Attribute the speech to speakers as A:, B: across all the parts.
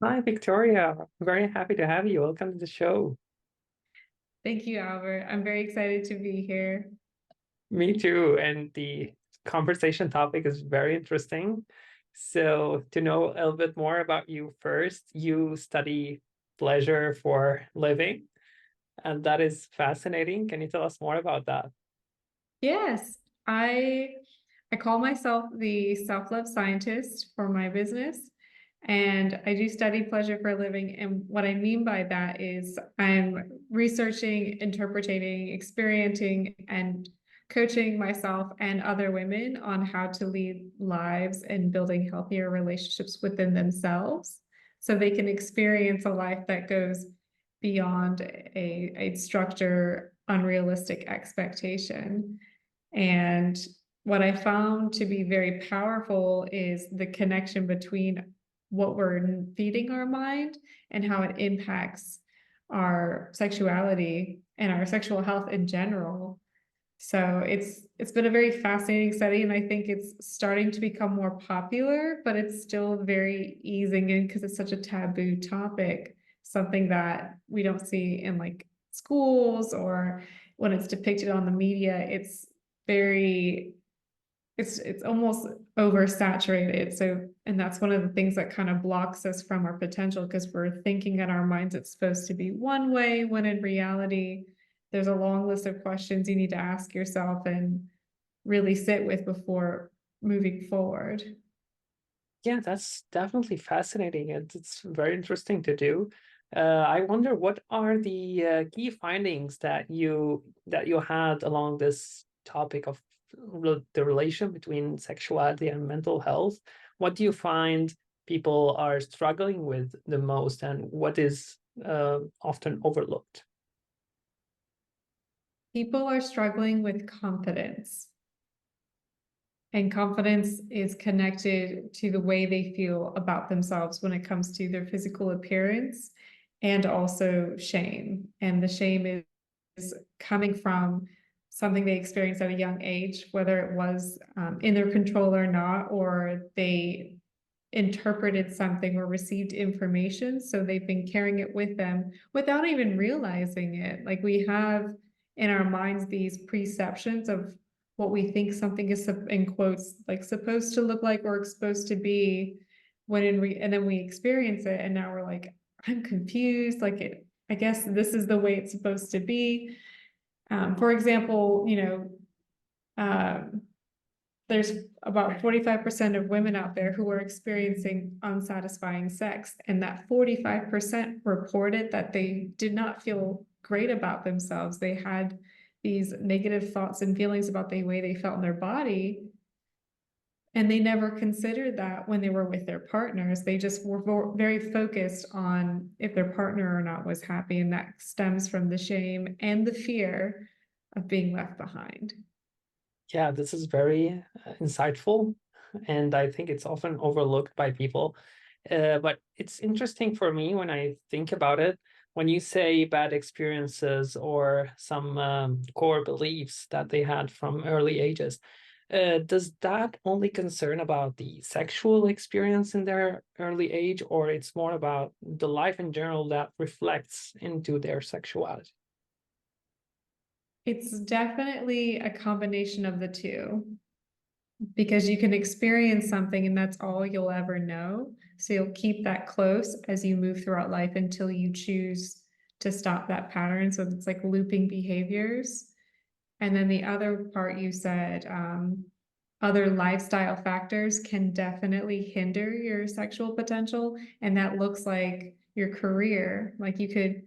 A: Hi, Victoria. I'm very happy to have you. Welcome to the show.
B: Thank you, Albert. I'm very excited to be here.
A: Me too. And the conversation topic is very interesting. So, to know a little bit more about you first, you study pleasure for living, and that is fascinating. Can you tell us more about that?
B: Yes, I I call myself the self-love scientist for my business, and I do study pleasure for a living. And what I mean by that is I'm researching, interpreting, experiencing, and coaching myself and other women on how to lead lives and building healthier relationships within themselves so they can experience a life that goes beyond a structure, unrealistic expectation. And what I found to be very powerful is the connection between what we're feeding our mind and how it impacts our sexuality and our sexual health in general. So it's been a very fascinating study, and I think it's starting to become more popular, but it's still very easing in because it's such a taboo topic, something that we don't see in like schools or when it's depicted on the media. Very it's almost oversaturated. So, and that's one of the things that kind of blocks us from our potential because we're thinking in our minds it's supposed to be one way when in reality, there's a long list of questions you need to ask yourself and really sit with before moving forward.
A: Yeah, that's definitely fascinating, and it's very interesting to do. I wonder what are the key findings that you had along this topic of the relation between sexuality and mental health. What do you find people are struggling with the most, and what is often overlooked?
B: People are struggling with confidence. And confidence is connected to the way they feel about themselves when it comes to their physical appearance and also shame. And the shame is coming from something they experienced at a young age, whether it was in their control or not, or they interpreted something or received information. So they've been carrying it with them without even realizing it. Like we have in our minds these preceptions of what we think something is in quotes like supposed to look like or supposed to be and then we experience it and now we're like, I'm confused. Like I guess this is the way it's supposed to be. For example, um, there's about 45% of women out there who are experiencing unsatisfying sex, and that 45% reported that they did not feel great about themselves. They had these negative thoughts and feelings about the way they felt in their body, and they never considered that when they were with their partners. They just were very focused on if their partner or not was happy, and that stems from the shame and the fear of being left behind.
A: Yeah, this is very insightful, and I think it's often overlooked by people. But it's interesting for me when I think about it. When you say bad experiences or some core beliefs that they had from early ages, does that only concern about the sexual experience in their early age, or it's more about the life in general that reflects into their sexuality?
B: It's definitely a combination of the two because you can experience something and that's all you'll ever know. So you'll keep that close as you move throughout life until you choose to stop that pattern. So it's like looping behaviors. And then the other part you said, other lifestyle factors can definitely hinder your sexual potential. And that looks like your career. Like you could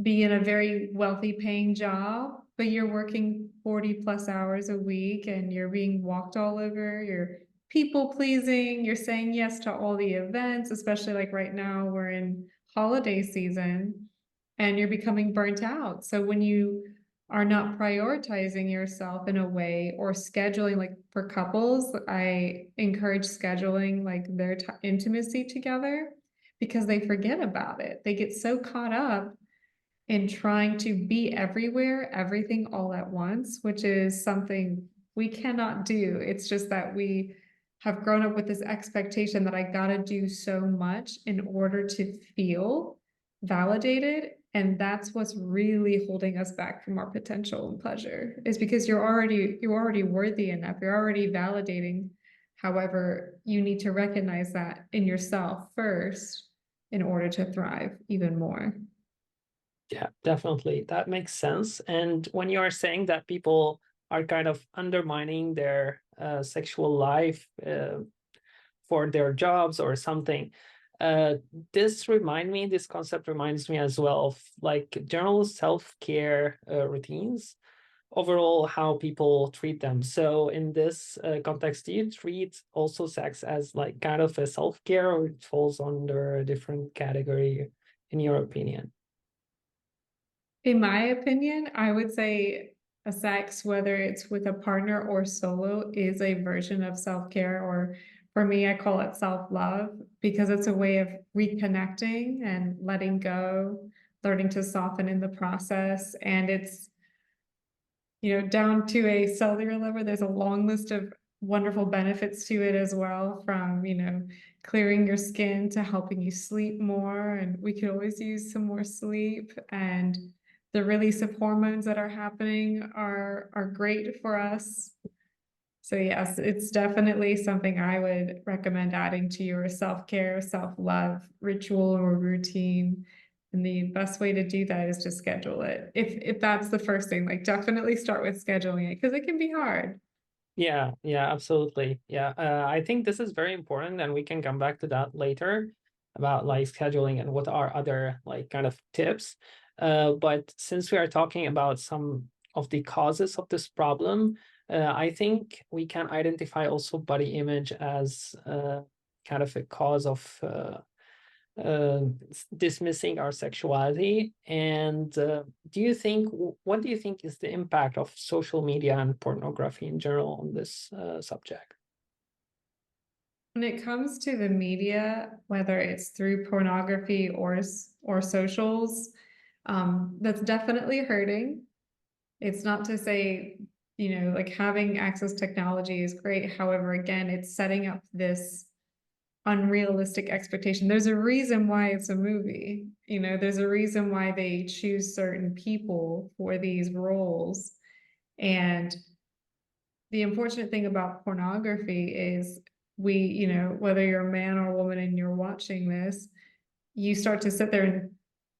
B: be in a very wealthy paying job, but you're working 40 plus hours a week and you're being walked all over, you're people pleasing, you're saying yes to all the events, especially like right now we're in holiday season and you're becoming burnt out. So when you are not prioritizing yourself in a way or scheduling, like for couples, I encourage scheduling like their intimacy together because they forget about it. They get so caught up in trying to be everywhere, everything all at once, which is something we cannot do. It's just that we have grown up with this expectation that I gotta do so much in order to feel validated. And that's what's really holding us back from our potential and pleasure, is because you're already worthy enough. You're already validating. However, you need to recognize that in yourself first in order to thrive even more.
A: Yeah, definitely. That makes sense. And when you are saying that people are kind of undermining their sexual life for their jobs or something, uh, this concept reminds me as well of like general self-care routines, overall how people treat them. So in this context, do you treat also sex as like kind of a self-care, or it falls under a different category in your opinion?
B: In my opinion, I would say a sex, whether it's with a partner or solo, is a version of self-care, or for me, I call it self-love, because it's a way of reconnecting and letting go, learning to soften in the process. And it's, down to a cellular level, there's a long list of wonderful benefits to it as well, from, clearing your skin to helping you sleep more. And we could always use some more sleep. And the release of hormones that are happening are great for us. So yes, it's definitely something I would recommend adding to your self-care, self-love ritual or routine. And the best way to do that is to schedule it. If that's the first thing, like definitely start with scheduling it, because it can be hard.
A: Yeah, yeah, absolutely. Yeah, I think this is very important, and we can come back to that later about like scheduling and what are other like kind of tips. But since we are talking about some of the causes of this problem, I think we can identify also body image as kind of a cause of uh, dismissing our sexuality. And what do you think is the impact of social media and pornography in general on this subject?
B: When it comes to the media, whether it's through pornography or socials, that's definitely hurting. It's not to say, like having access to technology is great. However, again, it's setting up this unrealistic expectation. There's a reason why it's a movie. There's a reason why they choose certain people for these roles. And the unfortunate thing about pornography is whether you're a man or a woman and you're watching this, you start to sit there and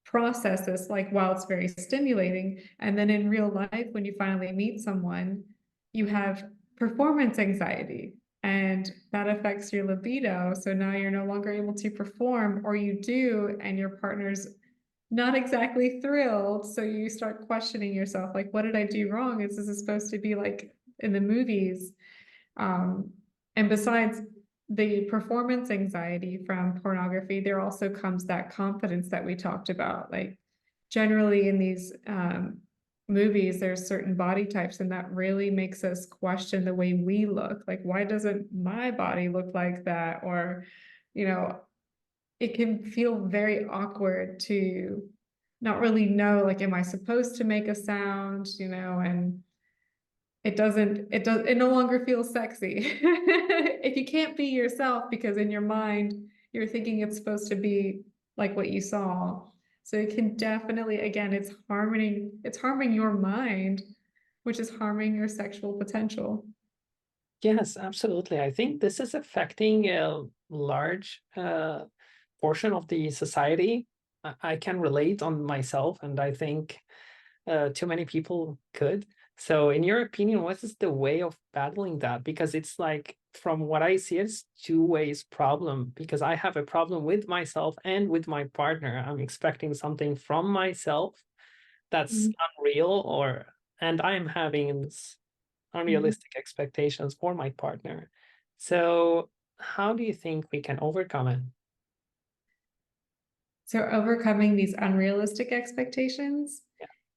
B: process this like while it's very stimulating. And then in real life, when you finally meet someone, you have performance anxiety, and that affects your libido. So now you're no longer able to perform, or you do, and your partner's not exactly thrilled. So you start questioning yourself, like, what did I do wrong? Is this supposed to be like in the movies? Um, and besides the performance anxiety from pornography, there also comes that confidence that we talked about. Like generally in these movies, there's certain body types, and that really makes us question the way we look. Like, why doesn't my body look like that? Or, you know, it can feel very awkward to not really know, like, am I supposed to make a sound, and it no longer feels sexy if you can't be yourself, because in your mind you're thinking it's supposed to be like what you saw. So it can definitely, again, it's harming your mind, which is harming your sexual potential.
A: Yes, absolutely. I think this is affecting a large portion of the society. I can relate on myself, and I think too many people could. So, in your opinion, what is the way of battling that? Because it's like, from what I see, it's two ways problem. Because I have a problem with myself and with my partner. I'm expecting something from myself that's
B: Mhm.
A: unreal, and I'm having this
B: Mhm.
A: unrealistic expectations for my partner. So, how do you think we can overcome it?
B: So overcoming these unrealistic expectations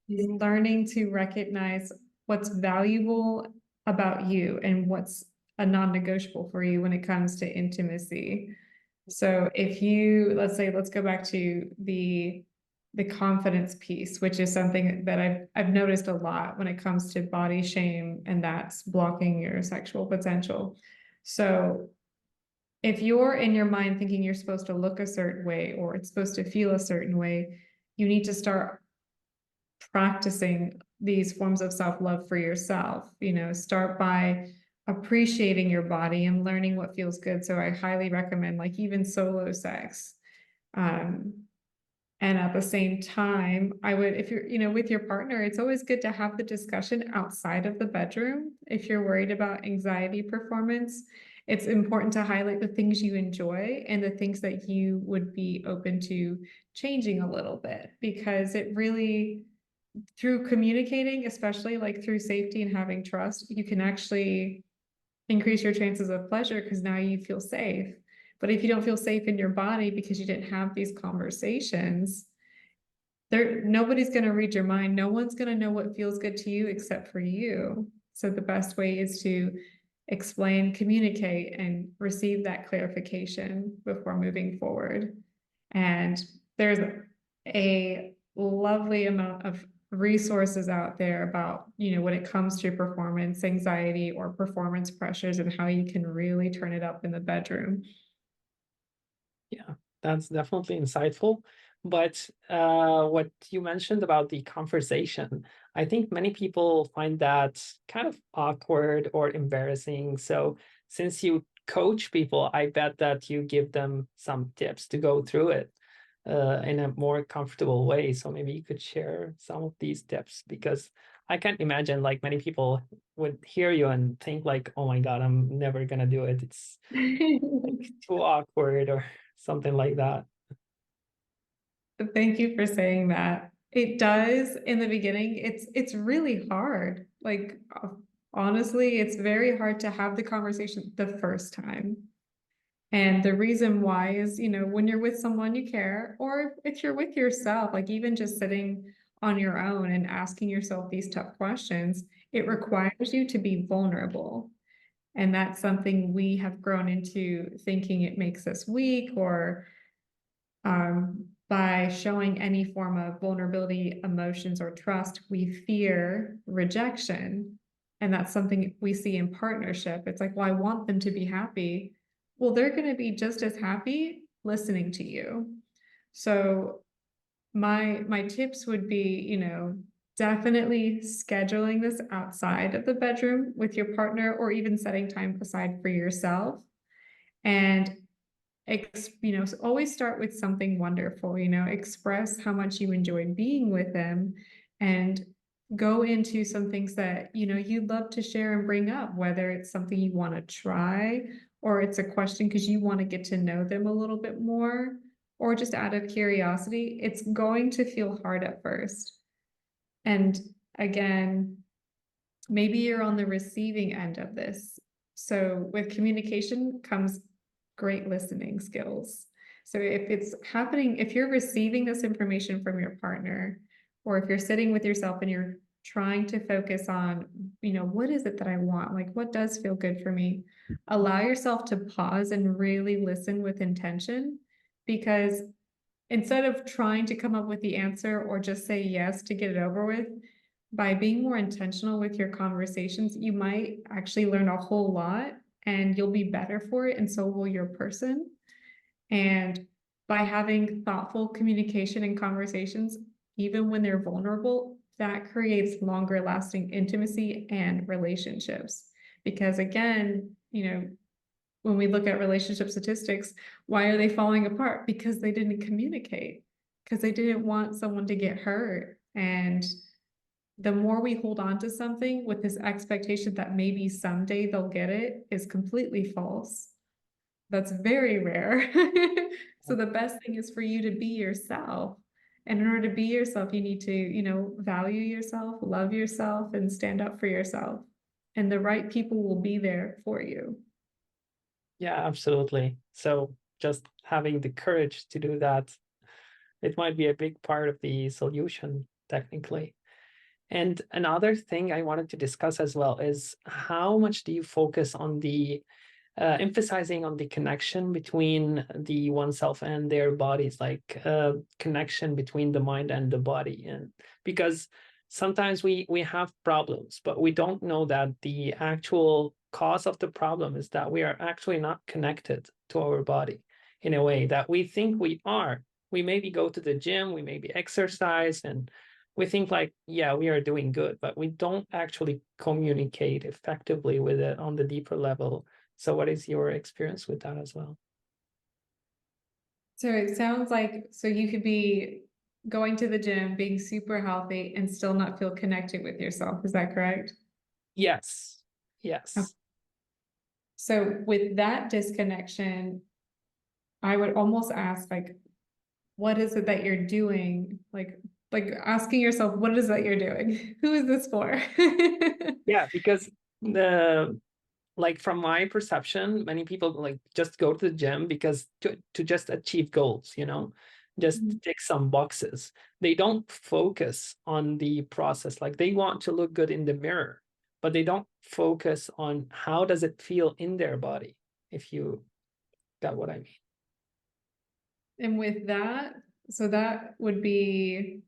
B: is learning to recognize what's valuable about you and what's a non-negotiable for you when it comes to intimacy. So if you, let's go back to the confidence piece, which is something that I've noticed a lot when it comes to body shame, and that's blocking your sexual potential. So if you're in your mind thinking you're supposed to look a certain way or it's supposed to feel a certain way, you need to start practicing these forms of self-love for yourself. Start by appreciating your body and learning what feels good. So I highly recommend like even solo sex. Um, and at the same time, I would, if you're, with your partner, it's always good to have the discussion outside of the bedroom. If you're worried about anxiety performance, it's important to highlight the things you enjoy and the things that you would be open to changing a little bit, because it really, through communicating, especially like through safety and having trust, you can actually increase your chances of pleasure because now you feel safe. But if you don't feel safe in your body because you didn't have these conversations, nobody's going to read your mind. No one's going to know what feels good to you except for you. So the best way is to explain, communicate, and receive that clarification before moving forward. And there's a lovely amount of resources out there about, when it comes to performance anxiety or performance pressures and how you can really turn it up in the bedroom.
A: Yeah, that's definitely insightful. But what you mentioned about the conversation, I think many people find that kind of awkward or embarrassing. So since you coach people, I bet that you give them some tips to go through it in a more comfortable way. So maybe you could share some of these tips, because I can't imagine like many people would hear you and think like, oh my God, I'm never gonna do it. It's like too awkward or something like that.
B: Thank you for saying that. It does in the beginning. It's really hard. Like honestly, it's very hard to have the conversation the first time. And the reason why is, when you're with someone you care, or if you're with yourself, like even just sitting on your own and asking yourself these tough questions, it requires you to be vulnerable. And that's something we have grown into thinking it makes us weak, or by showing any form of vulnerability, emotions, or trust, we fear rejection. And that's something we see in partnership. It's like, well, I want them to be happy. Well, they're going to be just as happy listening to you. So my tips would be, definitely scheduling this outside of the bedroom with your partner, or even setting time aside for yourself. And always start with something wonderful, express how much you enjoyed being with them, and go into some things that, you'd love to share and bring up, whether it's something you want to try, or it's a question because you want to get to know them a little bit more, or just out of curiosity. It's going to feel hard at first. And again, maybe you're on the receiving end of this. So with communication comes great listening skills. So if it's happening, if you're receiving this information from your partner, or if you're sitting with yourself and you're trying to focus on, what is it that I want? Like, what does feel good for me? Allow yourself to pause and really listen with intention, because instead of trying to come up with the answer or just say yes to get it over with, by being more intentional with your conversations, you might actually learn a whole lot, and you'll be better for it, and so will your person. And by having thoughtful communication and conversations, even when they're vulnerable, that creates longer lasting intimacy and relationships. Because again, when we look at relationship statistics, why are they falling apart? Because they didn't communicate, because they didn't want someone to get hurt. And the more we hold on to something with this expectation that maybe someday they'll get it is completely false. That's very rare. So the best thing is for you to be yourself. And in order to be yourself, you need to, value yourself, love yourself, and stand up for yourself. And the right people will be there for you.
A: Yeah, absolutely. So just having the courage to do that, it might be a big part of the solution, technically. And another thing I wanted to discuss as well is how much do you focus on the emphasizing on the connection between the oneself and their bodies, like connection between the mind and the body. And because sometimes we have problems, but we don't know that the actual cause of the problem is that we are actually not connected to our body in a way that we think we are. We maybe go to the gym, we maybe exercise, and we think like, yeah, we are doing good, but we don't actually communicate effectively with it on the deeper level. So what is your experience with that as well?
B: So it sounds like, so you could be going to the gym, being super healthy, and still not feel connected with yourself. Is that correct?
A: Yes.
B: Okay.
A: Yes.
B: So with that disconnection, I would almost ask, like, what is it that you're doing? Like asking yourself, what is it that you're doing? Who is this for?
A: Yeah, because the like from my perception, many people like just go to the gym because to just achieve goals, just
B: Mhm.
A: tick some boxes. They don't focus on the process. Like they want to look good in the mirror, but they don't focus on how does it feel in their body, if you got what I mean.
B: And with that, so that would be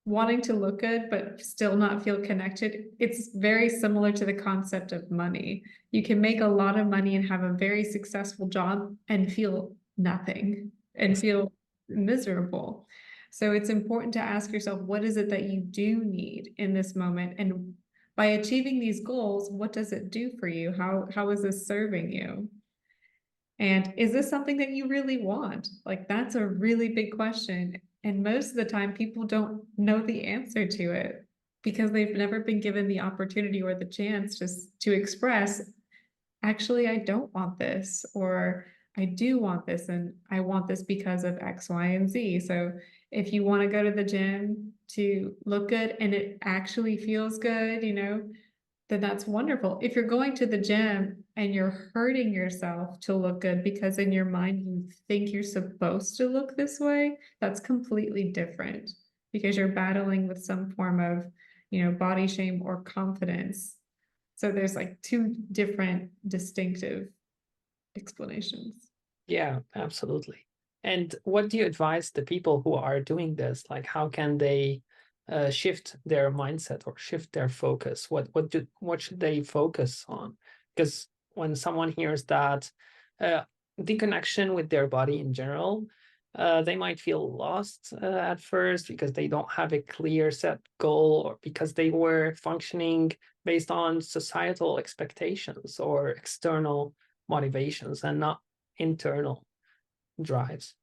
B: wanting to look good, but still not feel connected. It's very similar to the concept of money. You can make a lot of money and have a very successful job and feel nothing and feel miserable. So it's important to ask yourself, what is it that you do need in this moment? And by achieving these goals, what does it do for you? How is this serving you? And is this something that you really want? Like, that's a really big question. And most of the time, people don't know the answer to it because they've never been given the opportunity or the chance just to express, actually, I don't want this, or I do want this, and I want this because of X, Y, and Z. So if you want to go to the gym to look good and it actually feels good, then that's wonderful. If you're going to the gym and you're hurting yourself to look good because in your mind you think you're supposed to look this way, that's completely different because you're battling with some form of, body shame or confidence. So there's like two different distinctive explanations.
A: Yeah, absolutely. And what do you advise the people who are doing this? Like, how can they shift their mindset or shift their focus? What should they focus on? Because when someone hears that uh, the connection with their body in general, they might feel lost at first because they don't have a clear set goal or because they were functioning based on societal expectations or external motivations and not internal drives.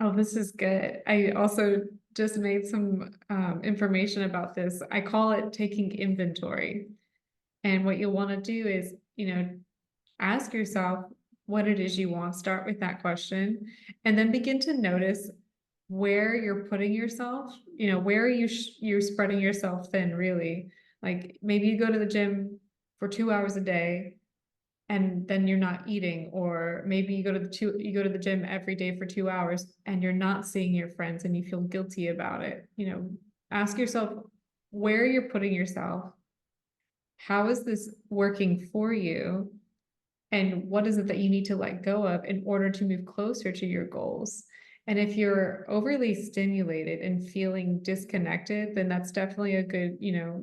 B: Oh, this is good. I also just made some information about this. I call it taking inventory. And what you'll want to do is, ask yourself what it is you want. Start with that question and then begin to notice where you're putting yourself, where are you're spreading yourself thin, really. Like maybe you go to the gym for 2 hours a day and then you're not eating, or maybe you go to the gym every day for 2 hours and you're not seeing your friends and you feel guilty about it. Ask yourself where you're putting yourself. How is this working for you? And what is it that you need to let go of in order to move closer to your goals? And if you're overly stimulated and feeling disconnected, then that's definitely a good,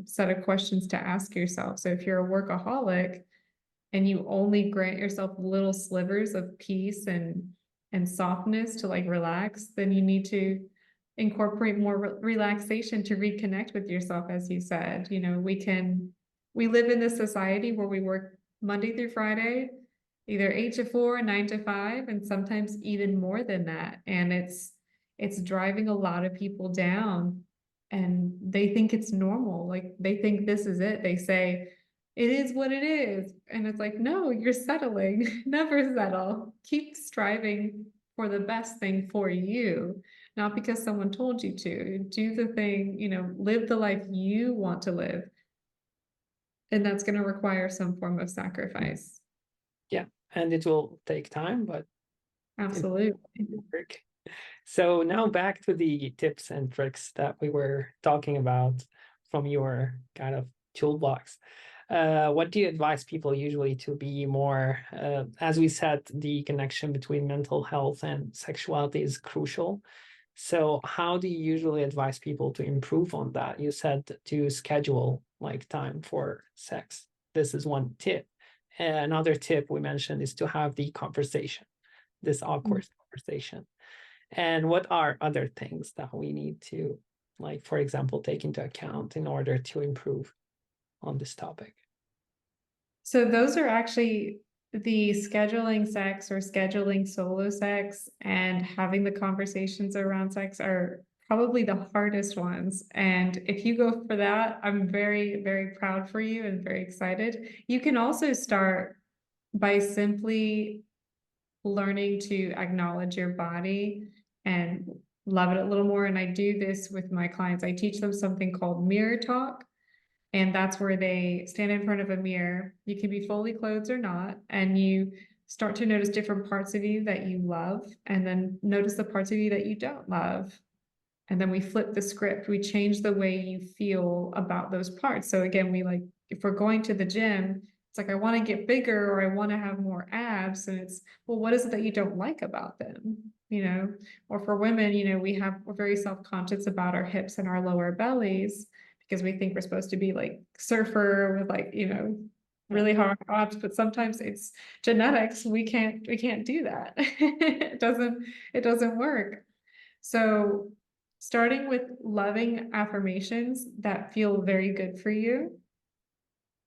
B: set of questions to ask yourself. So if you're a workaholic and you only grant yourself little slivers of peace and softness to like relax, then you need to incorporate more relaxation to reconnect with yourself, as you said. We live in this society where we work Monday through Friday, either 8 to 4, 9 to 5, and sometimes even more than that. And it's driving a lot of people down, and they think it's normal. Like they think this is it. They say it is what it is. And it's like, no, you're settling. Never settle. Keep striving for the best thing for you, not because someone told you to. Do the thing, live the life you want to live. And that's going to require some form of sacrifice.
A: Yeah, and it will take time, but it
B: Absolutely.
A: will work. So now back to the tips and tricks that we were talking about from your kind of toolbox. What do you advise people usually to be more, as we said, the connection between mental health and sexuality is crucial. So how do you usually advise people to improve on that? You said to schedule like time for sex. this is one tip. Another tip we mentioned is to have the conversation, this awkward conversation. And what are other things that we need to, like, for example, take into account in order to improve on this topic?
B: So those are actually the scheduling sex or scheduling solo sex and having the conversations around sex are probably the hardest ones. And if you go for that, I'm very, very proud for you and very excited. You can also start by simply learning to acknowledge your body and love it a little more. And I do this with my clients. I teach them something called mirror talk. And that's where they stand in front of a mirror. You can be fully clothed or not, and you start to notice different parts of you that you love, and then notice the parts of you that you don't love. And then we flip the script. We change the way you feel about those parts. So again, we like, if we're going to the gym, it's like, I want to get bigger or I want to have more abs. And it's, well, what is it that you don't like about them? You know, or for women, you know, we're very self-conscious about our hips and our lower bellies because we think we're supposed to be like surfer with like, you know,
A: Yeah.
B: really hard abs, but sometimes it's genetics. We can't do that. It doesn't work. So starting with loving affirmations that feel very good for you.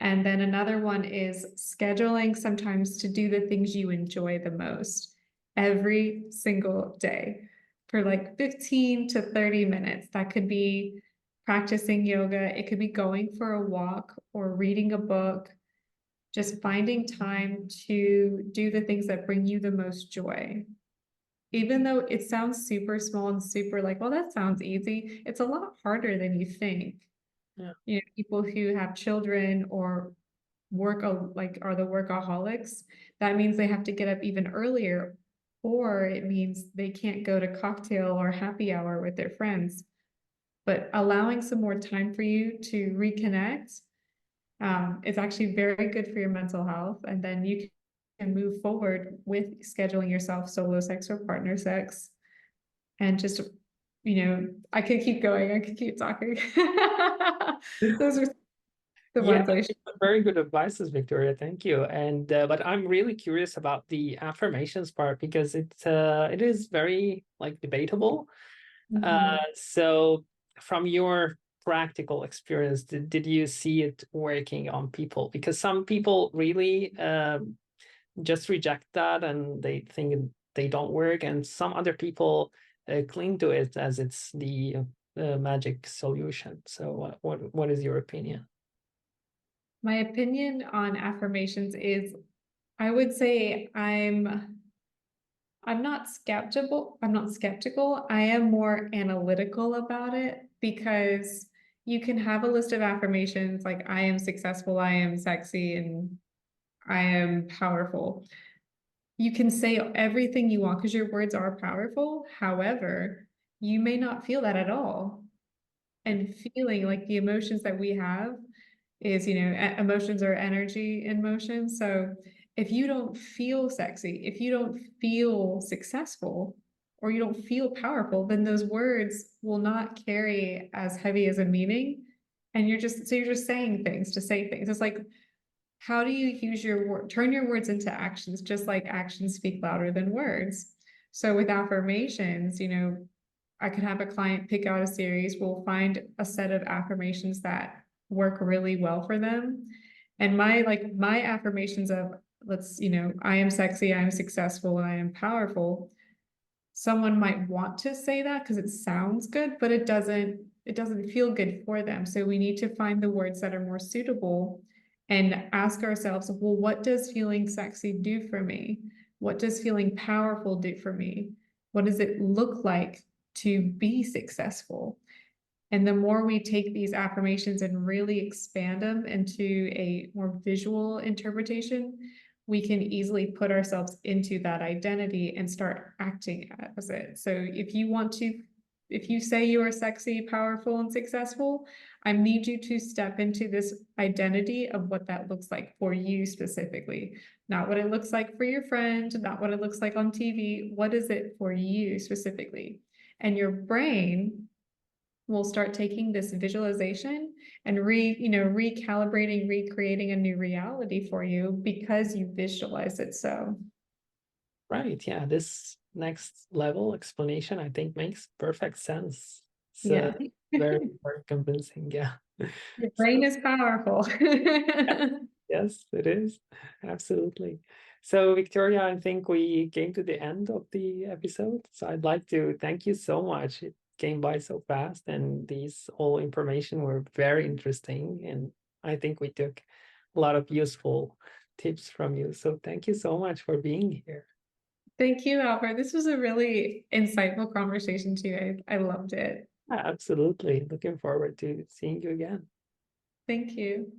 B: And then another one is scheduling sometimes to do the things you enjoy the most every single day for like 15 to 30 minutes. That could be practicing yoga, it could be going for a walk or reading a book, just finding time to do the things that bring you the most joy. Even though it sounds super small and super like, well, that sounds easy, it's a lot harder than you think.
A: Yeah.
B: You know, people who have children or like are the workaholics, that means they have to get up even earlier, or it means they can't go to cocktail or happy hour with their friends. But allowing some more time for you to reconnect is actually very good for your mental health. And then you can move forward with scheduling yourself solo sex or partner sex. And just, you know, I could keep going, I could keep talking. Those are the
A: Yeah,
B: ones I should.
A: very good advices, Victoria. Thank you. And but I'm really curious about the affirmations part because it is very like debatable. So from your practical experience, did you see it working on people? Because some people really just reject that and they think they don't work, and some other people cling to it as it's the magic solution. So what is your opinion?
B: My opinion on affirmations is I would say I'm not skeptical. I'm not skeptical. I am more analytical about it because you can have a list of affirmations like I am successful, I am sexy, and I am powerful. You can say everything you want because your words are powerful. However, you may not feel that at all. And feeling like the emotions that we have is, you know, emotions are energy in motion. So if you don't feel sexy, if you don't feel successful, or you don't feel powerful, then those words will not carry as heavy as a meaning. And you're just saying things to say things. It's like, how do you use your word, turn your words into actions, just like actions speak louder than words. So with affirmations, you know, I could have a client pick out a series. We'll find a set of affirmations that work really well for them. And my affirmations of you know, I am sexy, I am successful, and I am powerful. Someone might want to say that because it sounds good, but it doesn't feel good for them. So we need to find the words that are more suitable and ask ourselves, well, what does feeling sexy do for me? What does feeling powerful do for me? What does it look like to be successful? And the more we take these affirmations and really expand them into a more visual interpretation, we can easily put ourselves into that identity and start acting as it. So if you say you are sexy, powerful, and successful, I need you to step into this identity of what that looks like for you specifically. Not what it looks like for your friend, not what it looks like on TV. What is it for you specifically? And your brain will start taking this visualization and recalibrating, recreating a new reality for you because you visualize it so.
A: Right. Yeah. This next level explanation, I think, makes perfect sense. It's
B: Yeah.
A: very, very convincing. Yeah.
B: Your brain
A: So,
B: is powerful.
A: yes, it is. Absolutely. So, Victoria, I think we came to the end of the episode. So, I'd like to thank you so much. It came by so fast, and these all information were very interesting. And I think we took a lot of useful tips from you. So, thank you so much for being here.
B: Thank you, Albert. This was a really insightful conversation too. I loved it.
A: Absolutely. Looking forward to seeing you again.
B: Thank you.